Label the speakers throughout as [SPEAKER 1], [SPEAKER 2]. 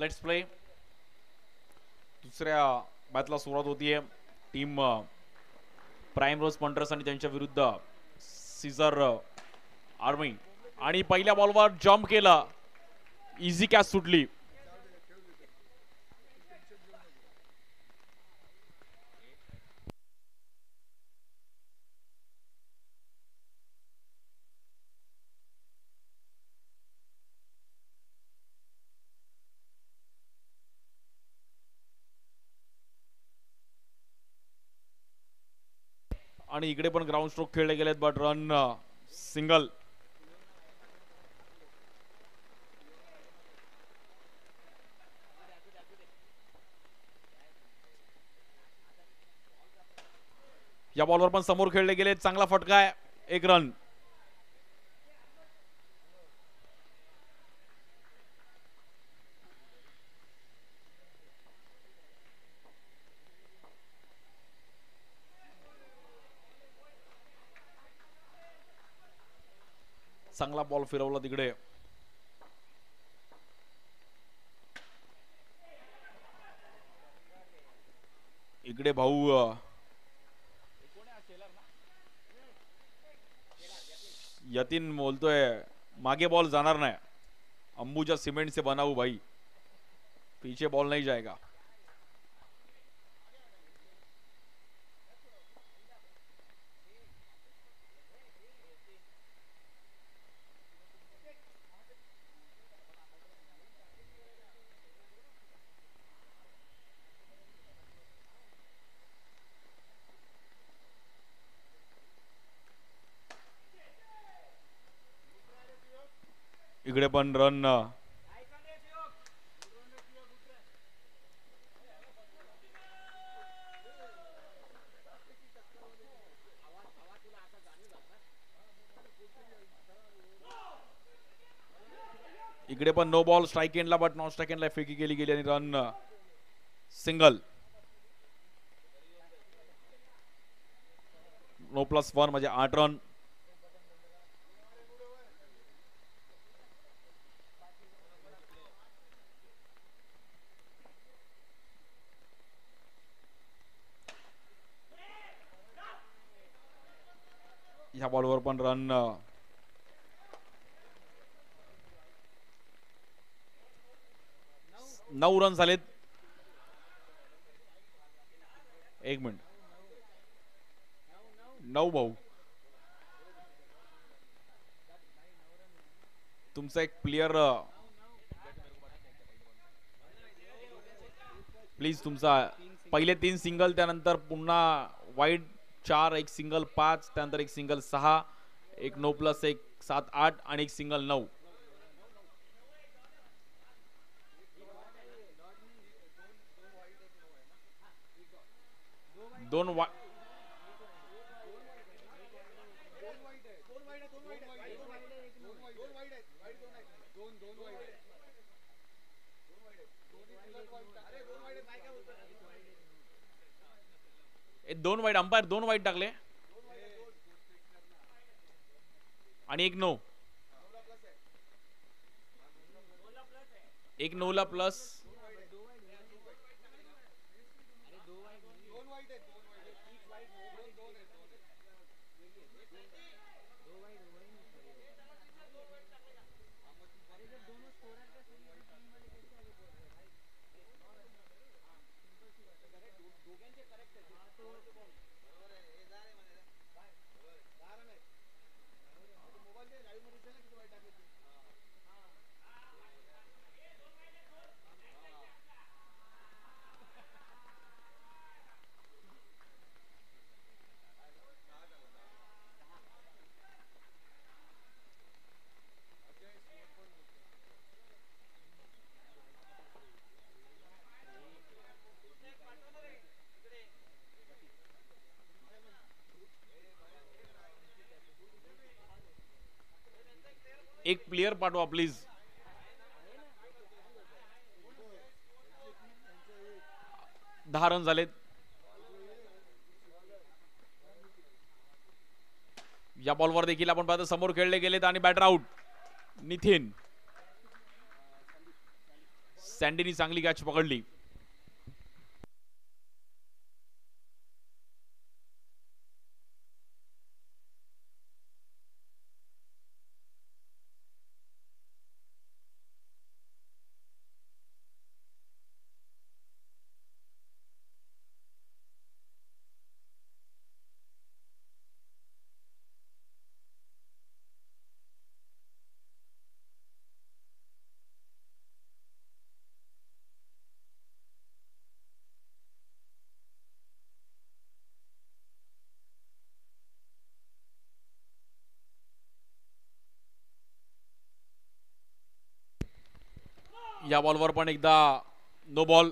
[SPEAKER 1] Let's play. दुसऱ्या मॅचला सुरुवात होतीये. टीम प्राईम रोज पंटर्स आणि त्यांच्या विरुद्ध सीझर आर्मी. आणि पहिल्या बॉलवर जम्प केला, इझी कॅच सुटली. आणि इकडे पण ग्राउंड स्ट्रोक खेळले गेलेत, बट रन सिंगल. या बॉलवर पण समोर खेळले गेले, चांगला फटका आहे, 1 रन. चांगला बॉल फिरवला तिकडे. इकडे भाऊ यतीन बोलतोय मागे बॉल जाणार नाही. अंबुजा सीमेंट से बना हूं भाई, पीछे बॉल नहीं जाएगा. इकडे पण रन इकडे पण नो बॉल स्ट्राइक एंडला, बट नॉन स्ट्राइक एंडला फेकी केली गेली आणि रन सिंगल. नो +1 म्हणजे 8 रन. ह्या बॉलवर पण रन 9 रन झालेत. 1 मिनिट, 9 भाऊ. तुमचा एक प्लेयर प्लीज, तुमचा पहिले 3 सिंगल, त्यानंतर पुन्हा वाईड 4, 1 सिंगल 5, त्यानंतर 1 सिंगल 6, 1 नो प्लस 1 7 8 आणि 1 सिंगल 9. दोन वाईड, अंपायर 2 वाईड टाकले आणि 1 नो. 1 नो ला प्लस. एक प्लेयर पाठवा प्लीज. दहा रन झालेत. या बॉलवर देखील आपण पाहतो समोर खेळले गेलेत आणि बॅटर आउट. नितीन सँडीनी चांगली कॅच पकडली. या बॉलवर पण एकदा नो बॉल.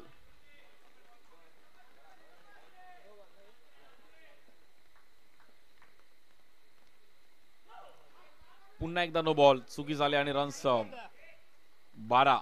[SPEAKER 1] पुन्हा एकदा नो बॉल. चुकी झाली आणि रन्स 12.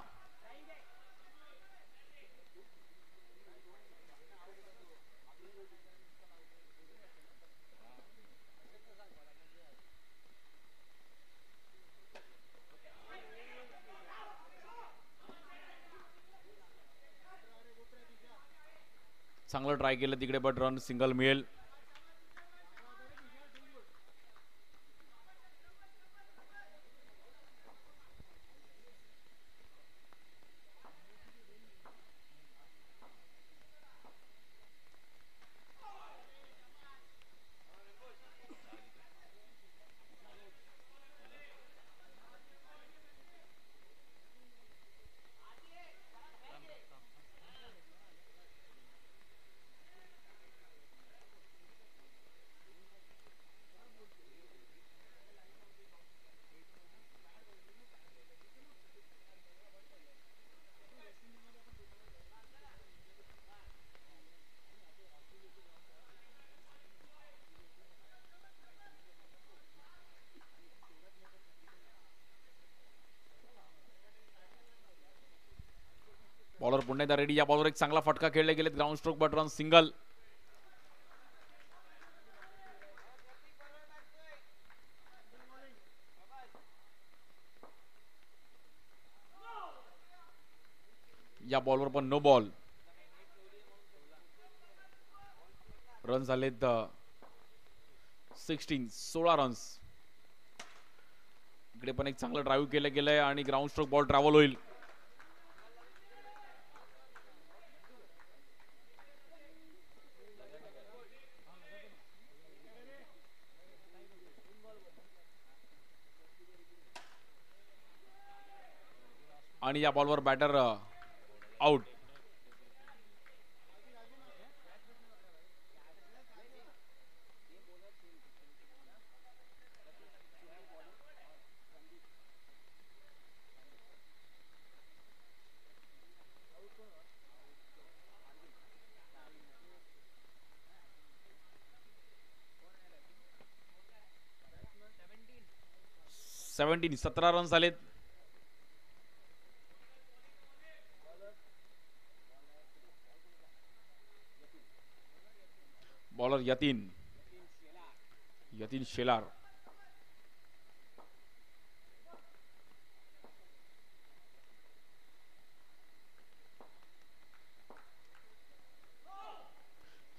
[SPEAKER 1] चांगलं ट्राय केलं तिकडे बट रन सिंगल मिळेल. बॉलर पुन्हा एकदा रेडी. या बॉलवर एक चांगला फटका खेळले गेलेत. Ground stroke but run single. या बॉलवर पण नो बॉल. रन झालेत 16 रन्स. इकडे पण एक चांगलं ड्राईव्ह केलं गेलंय आणि ग्राउंड स्ट्रोक बॉल ट्रॅव्हल होईल. आणि या बॉलवर बॅटर आउट. सेव्हन्टीन 17 रन झालेत. बॉलर यतीन शेलार.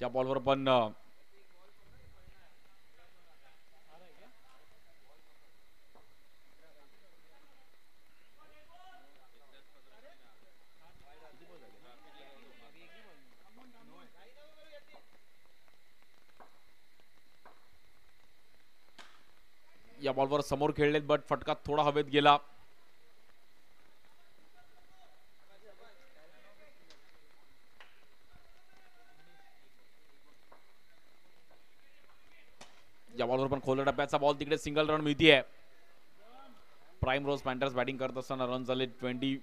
[SPEAKER 1] या बॉलवर पण या बॉलवर समोर खेळलेत बट फटका थोडा हवेत गेला. या बॉलवर पण खोल टप्प्याचा बॉल. तिकडे सिंगल रन मिळतीये. प्राइम रोज पॅन्थर्स बॅटिंग करत असताना रन झाले 20.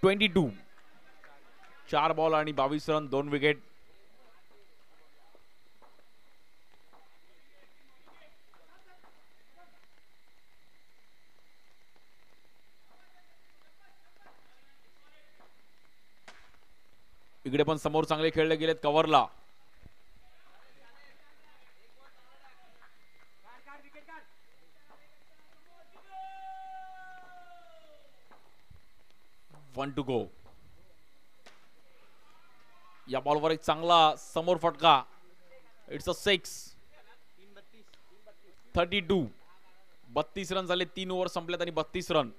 [SPEAKER 1] (22) 4 बॉल आणि 22 रन, 2 विकेट. इकडे पण समोर चांगले खेळले गेलेत कव्हरला. One two go. या बॉलवर एक चांगला समोर फटका. It's a 32. 32 रन झाले. 3 ओव्हर संपल्यात आणि 32 रन.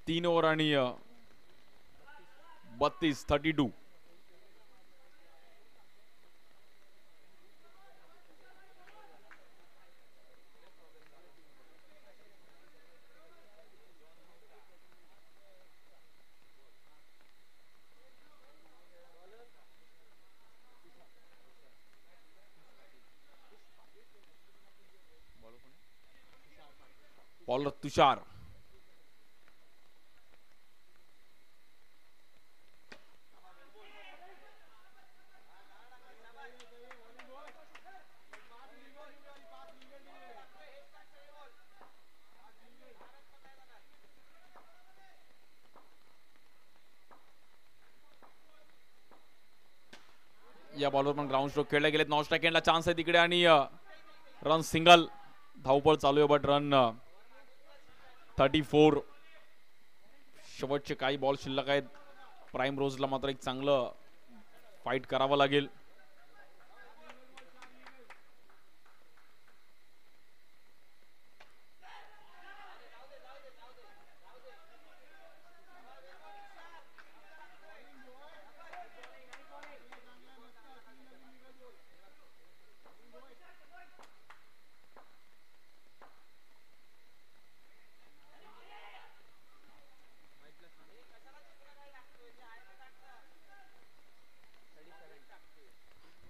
[SPEAKER 1] तीन ओव्हर आणि 32. बॉलर तुषार. या बॉलवर पण ग्राउंड स्ट्रोक खेळले गेलेत. नॉन स्ट्राईक एंडला चान्स आहे तिकडे आणि रन सिंगल. धावपळ चालू आहे बट रन 34. शेवटचे काही बॉल शिल्लक आहेत. प्राईम रोजला मात्र एक चांगलं फाईट करावं लागेल.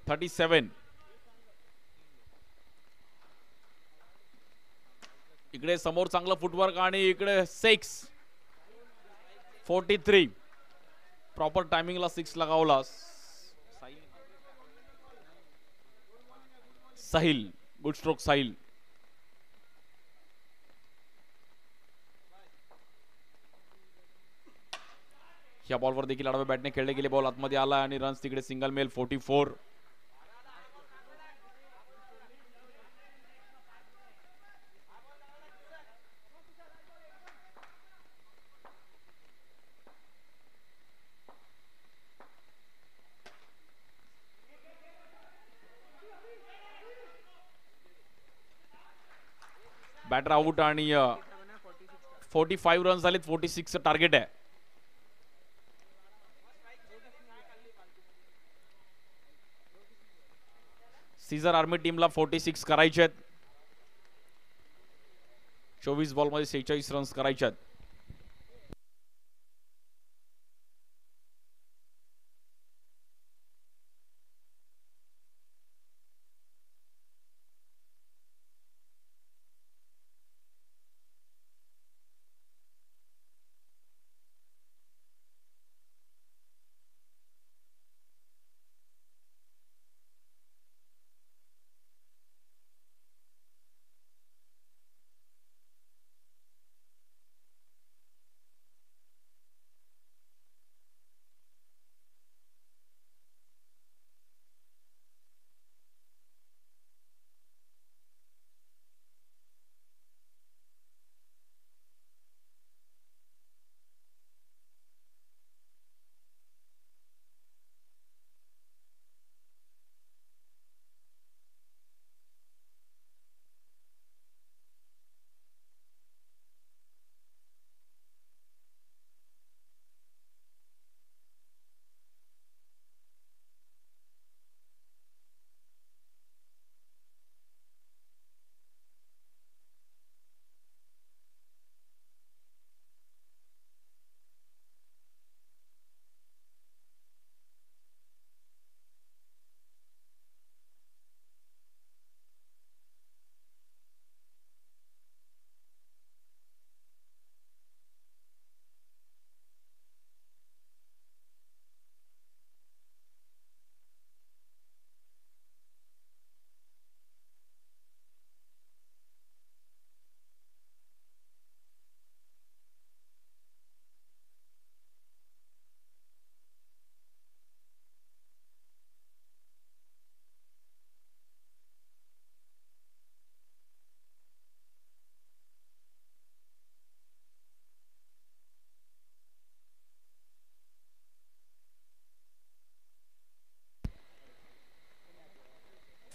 [SPEAKER 1] $37. इकडे समोर चांगलं फुटवर्क आणि इकडे 43. प्रॉपर टायमिंगला 6 लगावला. साहिल. गुड स्ट्रोक साहिल. या बॉलवर देखील आडव्या बॅटने खेळले गेले. बॉल आतमध्ये आला आणि रन्स तिकडे सिंगल मेल. 44. बॅटर आउट आणि 45 रन झालेत. 46 टार्गेट आहे. सीझर आर्मी टीमला 46 करायचे आहेत. 24 बॉलमध्ये 46 रन्स करायचे आहेत.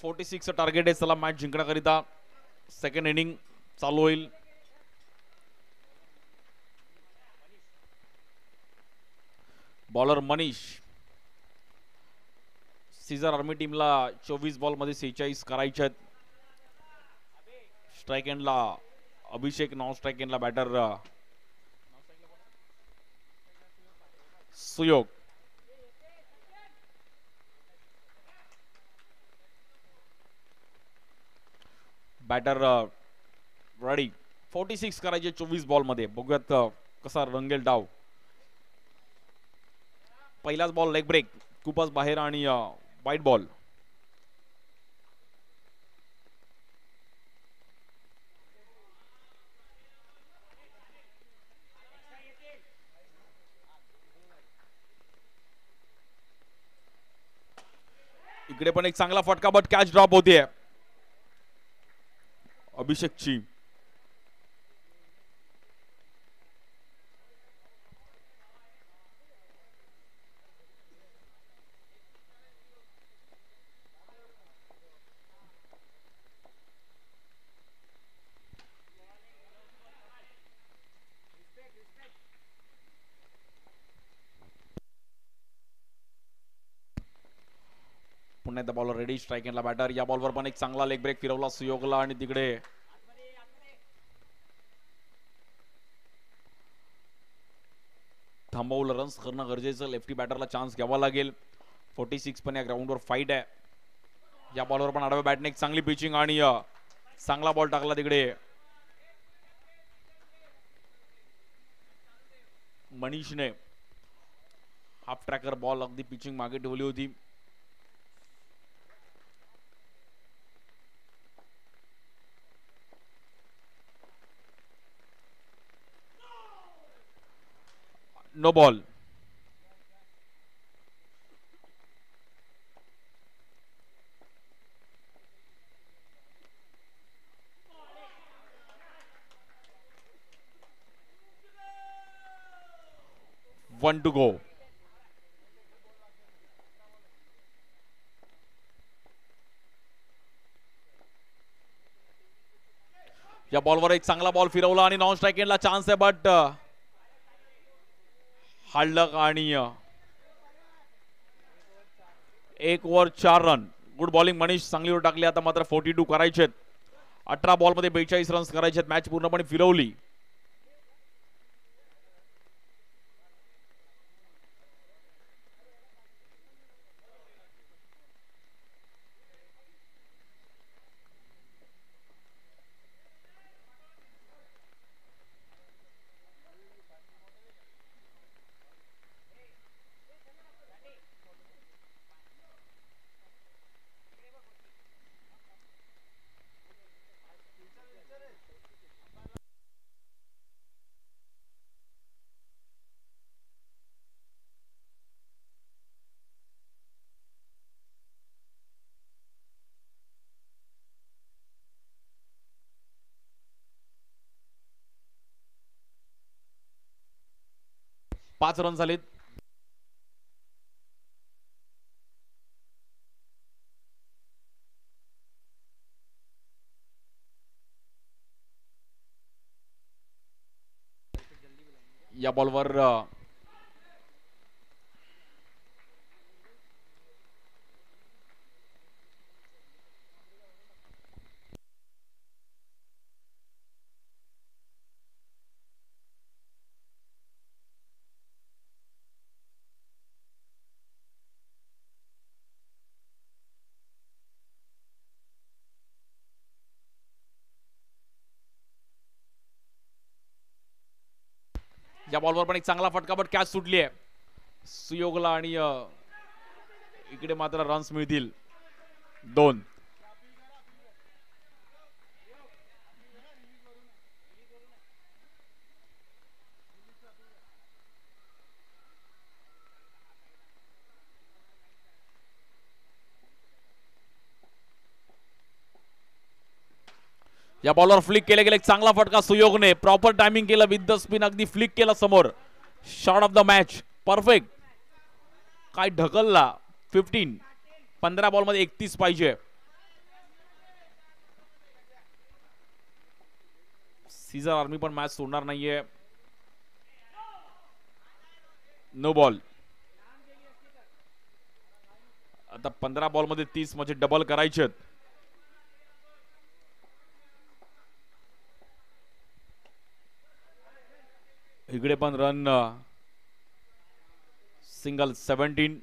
[SPEAKER 1] 46 टार्गेट आहे. चला मॅच जिंकण्याकरिता सेकंड इनिंग चालू होईल. बॉलर मनीष. सीझर आर्मी टीमला 24 बॉल मध्ये 46 करायचे आहेत. स्ट्राइक एंडला अभिषेक, नॉन स्ट्राइक एंडला बॅटर सुयोग. Batter ready. 46 करायचे 24 बॉल मध्ये. बघूयात कसा रंगेल डाव. पहिलाच बॉल लेग ब्रेक, खूपच बाहेर आणि वाईट बॉल. इकडे पण एक चांगला फटका, बट कॅच ड्रॉप होतीये अभिषेकची. पुन्हा एकदा बॉलर रेडी. स्ट्राइक एंडला बॅटर. या बॉलवर पण एक चांगला लेग ब्रेक फिरवला सुयोगला आणि तिकडे थांबवलं. रन्स करणं गरजेचं. लेफ्टी बॅटरला चान्स घ्यावा लागेल. 46 पण या ग्राउंडवर फाईट आहे. या बॉलवर पण आडव्या बॅटने एक चांगली पिचिंग आणि चांगला बॉल टाकला तिकडे मनीषने. हाफ ट्रॅकर बॉल अगदी पिचिंग मागे ठेवली होती. No ball. One two go. या बॉलवर एक चांगला बॉल फिरवला आणि नॉन स्ट्राइक एंडला चान्स आहे, बट हाडलक आणि 1 over 4 run. Good bowling Manish, चांगली ओव्हर टाकली. आता मात्र 42 करायचे. 18 बॉल मध्ये 42 रन्स करायचे. मॅच पूर्णपणे फिरवली. पाच रन झालेत. या बॉलवर पण एक चांगला फटका, बट कॅच सुटली आहे सुयोगला आणि इकडे मात्र रन्स मिळतील 2. या बॉलवर फ्लिक केले गेले. चांगला फटका सुयोगने. प्रॉपर टायमिंग केलं विथ द स्पिन. अगदी फ्लिक केला समोर. Shot of the match. Perfect. काय ढकलला. 15 बॉल मध्ये 31 पाहिजे. सीझर आर्मी पण मॅच सोडणार नाहीये. No ball. आता 15 बॉल मध्ये 30 म्हणजे डबल करायचे. इकडे पण रन सिंगल 17.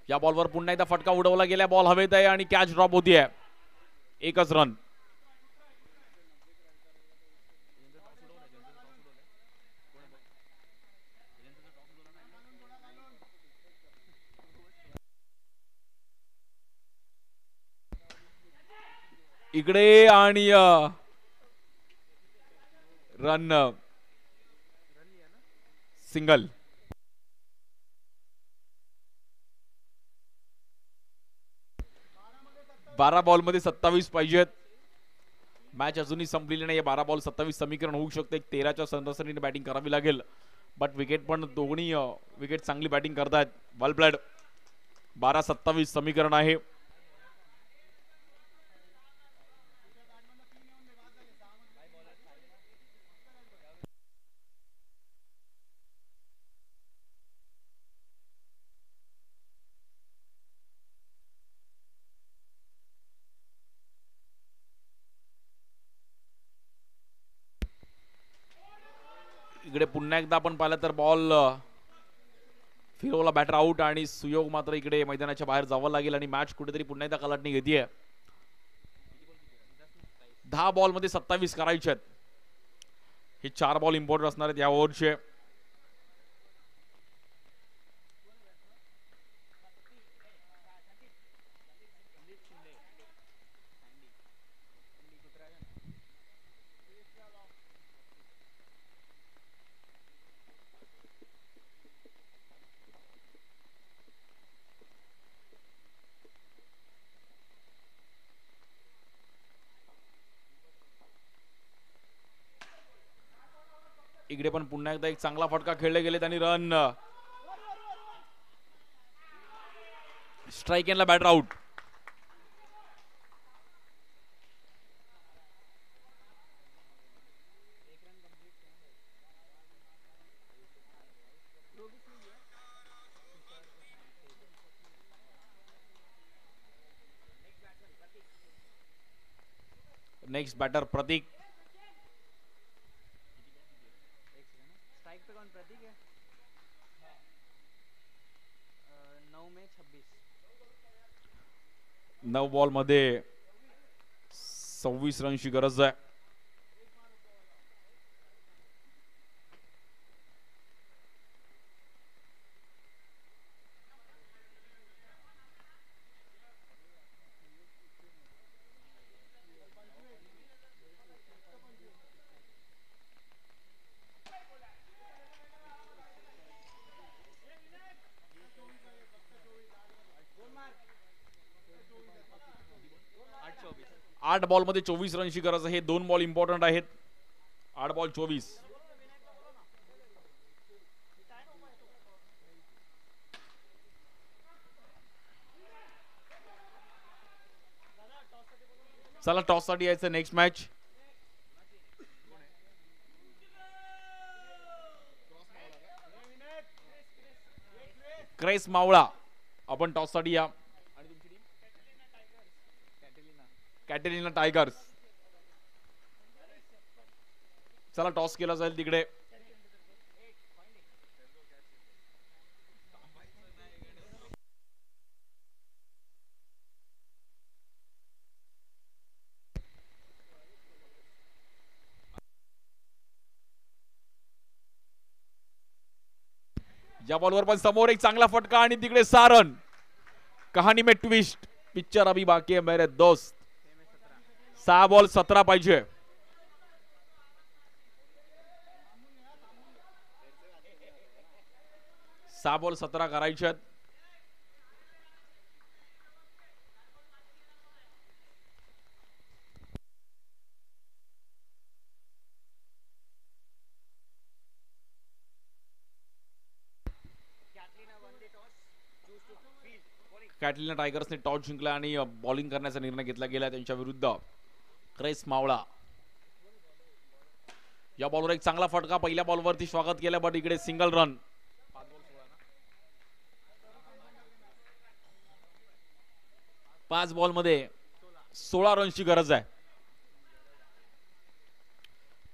[SPEAKER 1] या बॉलवर पुन्हा एकदा फटका उडवला गेला. बॉल हवेत आहे आणि कॅच ड्रॉप होतीये. एकच रन. इकडे आणि रन सिंगल. बारा बॉल मध्ये 27 पाहिजेत. मॅच अजूनही संपलेली नाही. 12 बॉल 27 समीकरण होऊ शकते. 13च्या सरासरीने बॅटिंग करावी लागेल. बट विकेट पण दोन्ही विकेट चांगली बॅटिंग करतायत. Well played. 12-27 समीकरण आहे. इकडे पुन्हा एकदा आपण पाहिलं तर बॉल फिरवला बॅटर आउट आणि सुयोग मात्र इकडे मैदानाच्या बाहेर जावं लागेल आणि मॅच कुठेतरी पुन्हा एकदा कलाटणी घेतीये. 10 बॉल मध्ये 27 करायचे आहेत. हे 4 बॉल इम्पॉर्टंट असणार आहेत या ओव्हरचे. इकडे पण पुन्हा एकदा एक चांगला फटका खेळले गेले आणि रन. स्ट्राइक एंडला बॅटर आउट. नेक्स्ट बॅटर प्रतीक.
[SPEAKER 2] स्ट्राइक पे कौन प्रतीक है? 9 में 26.
[SPEAKER 1] 9 बॉल मध्ये 26 रनची गरज आहे. आठ बॉल मध्ये 24 रनची गरज आहे. 2 बॉल इम्पॉर्टंट आहेत. 8 बॉल 24. चला टॉस साठी यायचं. नेक्स्ट मॅच क्रेस मावळा. आपण टॉस साठी या. Catalina tigers. चला टॉस केला जाईल तिकडे. या बॉलवर पण समोर एक चांगला फटका आणि तिकडे 6 रन. कहाणी में ट्विस्ट. पिक्चर अभी बाकी है मेरे दोस्त. 6 बॉल 17 पाहिजे. सहा बॉल 17 करायचे आहेत. कॅटलिना टायगर्सने टॉस जिंकला आणि बॉलिंग करण्याचा निर्णय घेतला गेला त्यांच्या विरुद्ध क्रेस मावळा. या बॉलवर एक चांगला फटका पहिल्या बॉलवरती स्वागत केलं, बट इकडे सिंगल रन. 5 बॉलमध्ये 16 रनची गरज आहे.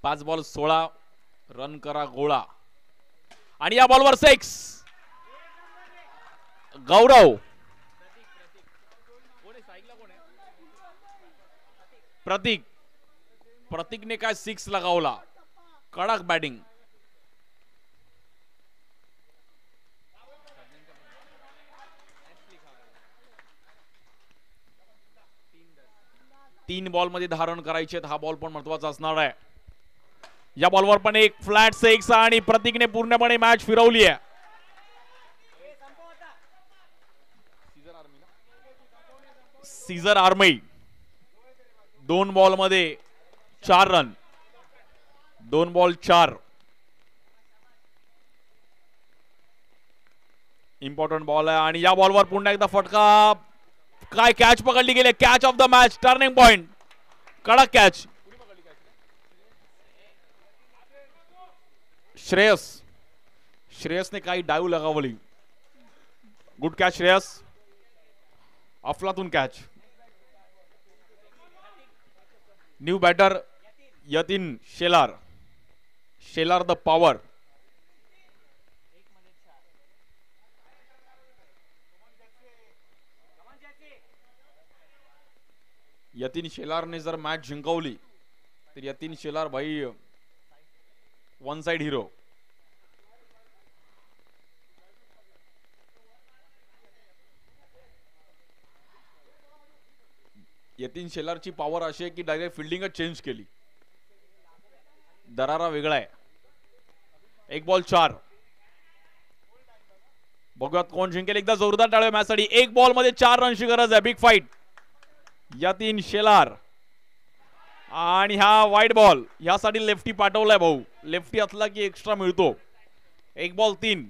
[SPEAKER 1] 5 बॉल 16 रन करा गोळा. आणि या बॉलवर 6. गौरव प्रतीकने काय 6 लगावला. कडक बॅटिंग. तीन बॉल मध्ये 10 रन करायचे. हा बॉल पण महत्वाचा असणार आहे. या बॉलवर पण एक फ्लॅट 6 आणि प्रतीकने पूर्णपणे मॅच फिरवली आहे. सीझर आर्मी 2 बॉल मध्ये 4 रन. 2 बॉल 4. इम्पॉर्टंट बॉल आहे आणि या बॉलवर पुन्हा एकदा फटका. काय कॅच पकडली गेली. Catch of the match. Turning point. कडक कॅच. श्रेयसने काही डाईव्ह लगावली. Good catch Shreyas. अफलातून catch. New batter Yatin Shelar. Shelar the power. Yatin शेलारने जर मॅच जिंकवली तर यतीन शेलार भाई वन साइड हिरो. यतीन शेलारची पॉवर अशी आहे की डायरेक्ट फिल्डिंगच चेंज केली. दरारा वेगळा आहे. 1 बॉल 4. बघूयात कोण जिंकेल. एकदा जोरदार टाळ्या मॅच साठी. 1 बॉल मध्ये 4 रनची गरज आहे. Big fight. यतीन शेलार आणि हा वाईट बॉल. यासाठी लेफ्टी पाठवलाय भाऊ. लेफ्टी असला की एक्स्ट्रा मिळतो. 1 बॉल 3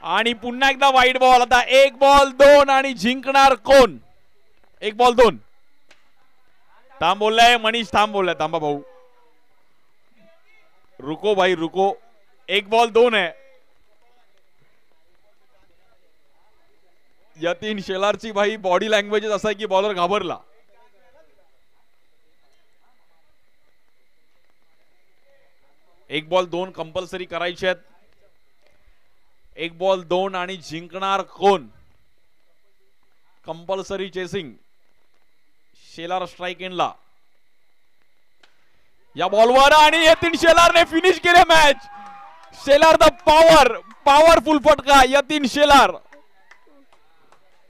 [SPEAKER 1] आणि पुन्हा एकदा वाईट बॉल. आता 1 बॉल 2 आणि जिंकणार कोण. 1 बॉल 2. थांब बोललाय मनीष. थांब बोललाय. थांबा भाऊ. रुको भाई रुको. 1 बॉल 2 आहे. यतीन शेलारची भाई बॉडी लँग्वेज असा आहे की बॉलर घाबरला. एक बॉल 2 कंपल्सरी करायचे आहेत. 1 बॉल 2 आणि जिंकणार कोण. Compulsory chasing. शेलार स्ट्राइक एंडला. या बॉलवर आणि यतीन शेलारने फिनिश केले match. Shelar the power. Powerful फटका. यतीन शेलार